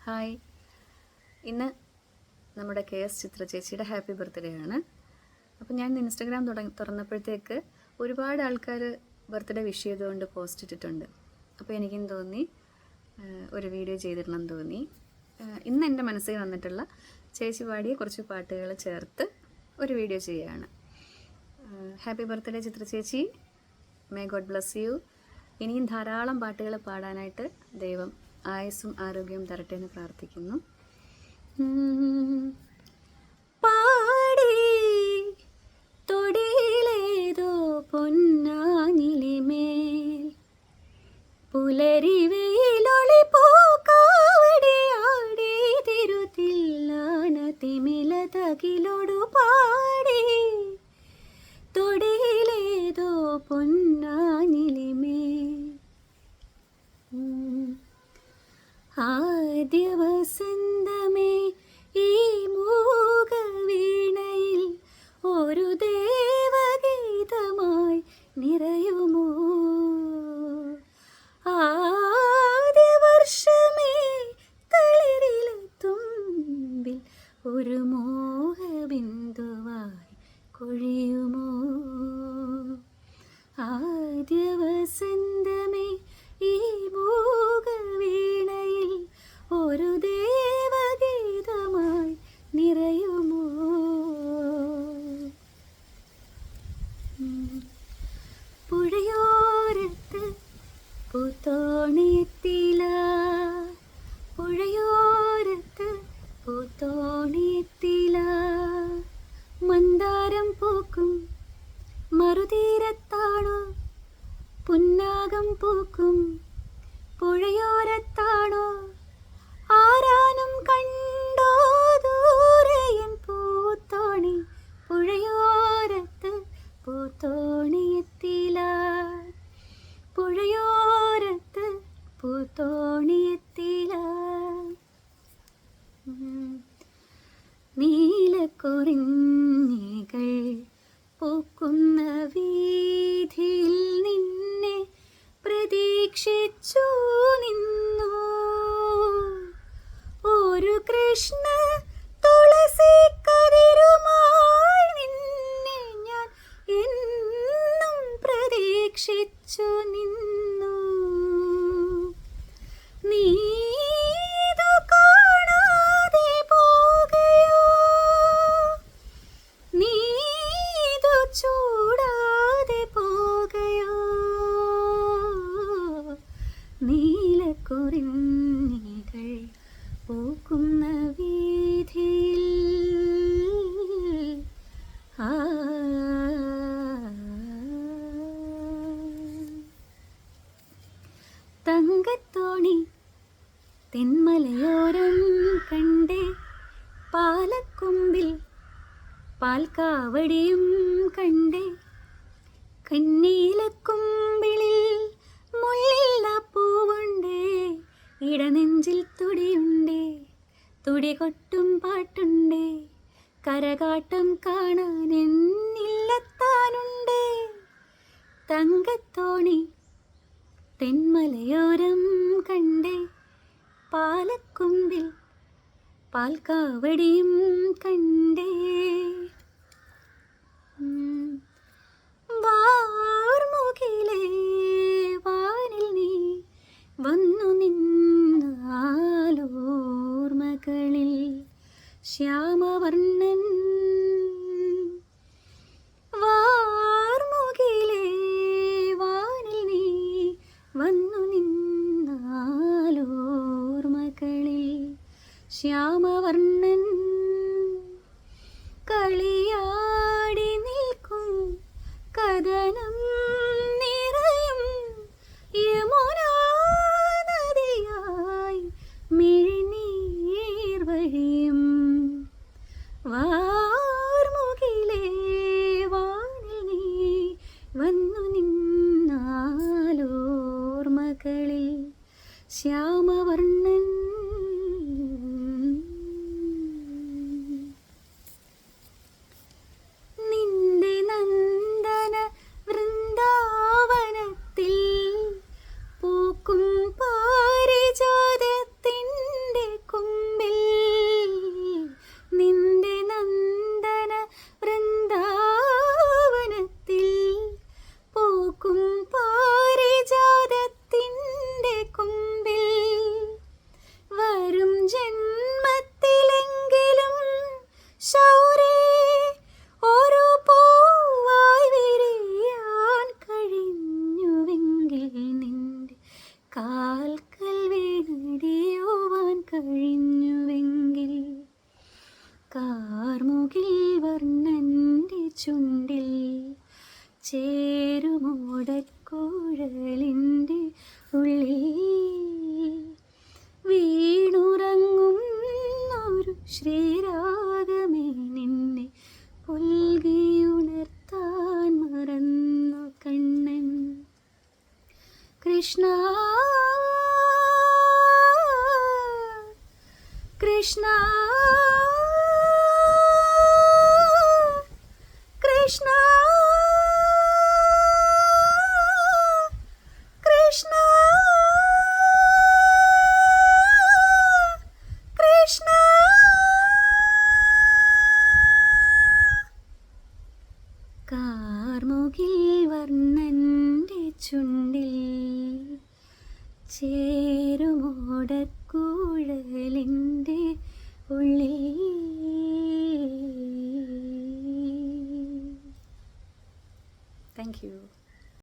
Hi. ഇന്ന് നമ്മുടെ KS ചിത്ര ചേച്ചിയുടെ ഹാപ്പി ബർത്ത്ഡേ ആണ്. അപ്പോൾ ഞാൻ ഇൻസ്റ്റഗ്രാം തുറന്നപ്പോഴത്തേക്ക് ഒരുപാട് ആൾക്കാർ ബർത്ത്ഡേ വിഷ് ചെയ്തുകൊണ്ട് പോസ്റ്റ് ഇട്ടിട്ടുണ്ട്. അപ്പോൾ എനിക്കും തോന്നി ഒരു വീഡിയോ ചെയ്തിടണം തോന്നി. ഇന്ന് എൻ്റെ മനസ്സിൽ വന്നിട്ടുള്ള ചേച്ചി പാടിയ കുറച്ച് പാട്ടുകൾ ചേർത്ത് ഒരു വീഡിയോ ചെയ്യുകയാണ്. ഹാപ്പി ബർത്ത്ഡേ ചിത്ര ചേച്ചി, മേ ഗോഡ് ബ്ലസ് യു. ഇനിയും ധാരാളം പാട്ടുകൾ പാടാനായിട്ട് ദൈവം ആയുസ്സും ആരോഗ്യവും തരട്ടെ എന്ന് പ്രാർത്ഥിക്കുന്നു. പാടി തൊടിയിലേതോ പൊന്നാനിലിമേൽ പുലരി വെയിലൊളി പൂക്കാവടിയാടി തിരുത്തില്ലാന തിമില തകിലൊടു പാടി തൊടിയിലേതോ പൊന്നാനിലിമേൽ ആദ്യ വസന്തമേ ഈ മൂകവീണയിൽ ഒരു ദേവഗീതമായി നിറയുമോ? ആദ്യ വർഷമേ തളിരിലെത്തുമ്പിൽ ഒരു മോഹബിന്ദുവായി കൊഴിയുമോ? ആദ്യ വസന്തമേ ഈ മൂകവീണയിൽ ഒരു ദേവഗീതമായി നിറയുമോ? പുഴയോരത്ത് പൂത്തോണിയെത്തില, പുഴയോരത്ത് പൂത്തോണിയെത്തില, മന്ദാരം പൂക്കും മറുതീരത്താണോ പുന്നാകം പൂക്കും പുഴയോരത്താണോ? ആരാനും കണ്ടോ ദൂരെയൻ പൂത്തോണി, പുഴയോരത്ത് പൂത്തോണിയെത്തില, പുഴയോരത്ത് പൂത്തോണിയെത്തില. നീലക്കുറിഞ്ഞികൾ പൂക്കുന്ന വീഥിയിൽ നിന്നെ പ്രതീക്ഷിച്ചു നിന്നു ഒരു കൃഷ്ണ തുളസി കതിരുമായി നിന്നെ ഞാൻ എന്നും പ്രതീക്ഷിച്ചു നിന്നു. നീതു കാണാതെ പോകയോ, നീതു ചൂടാതെ പോകയോ? നീലക്കുറിഞ്ഞികൾ പൂക്കുന്ന വീഥിയിൽ തങ്കത്തോണി തെന്മലയോരം കണ്ടേ, പാലക്കൊമ്പിൽ പാൽക്കാവടിയും കണ്ടേ, കന്നീലക്കുമ്പിളിൽ മുള്ളില്ല പൂവുണ്ടേ, ഇടനെഞ്ചിൽ തുടിയുണ്ടേ, തുടി കൊട്ടും പാട്ടുണ്ടേ, കരകാട്ടം കാണാൻ എന്നില്ലെത്താനുണ്ടേ. തങ്കത്തോണി തെന്മലയോരം കണ്ടേ, പാലക്കൊമ്പിൽ പാൽക്കാവടിയും കണ്ടേ. വാർമുകിലേ വാനിൽ നീ വന്നു നിന്ന് ആലോർമകളിൽ ശ്യാമവർണ്ണൻ. വാർമുകിലേ വാനിൽ നീ വന്നു നിന്ന് ആലോർമകളിൽ ശ്യാമവർണ്ണൻ. കളിയാടി നിൽക്കും കഥനം നിറയും യമുനാ നദിയായി മിഴിനീർ വഴിയും. വാർമുകിലേ വാനിൽ നീ വന്നു നിന്നാലോർമകളിൽ ശ്യാമവർണ്ണൻ. ചേരുമോടക്കുഴലിൻ്റെ ഉള്ളിൽ വീണുറങ്ങുന്നൊരു ശ്രീരാഗമേ നിന്നെ പുൽകിയുണർത്താൻ മറന്നു കണ്ണൻ. കൃഷ്ണ കൃഷ്ണ കൃഷ്ണ കൃഷ്ണ കൃഷ്ണ. കാർമുകിൽ വർണ്ണൻ്റെ ചുണ്ടിൽ ചേരുമോടക്കുഴലിൻ്റെ ഉള്ളിൽ. Thank you.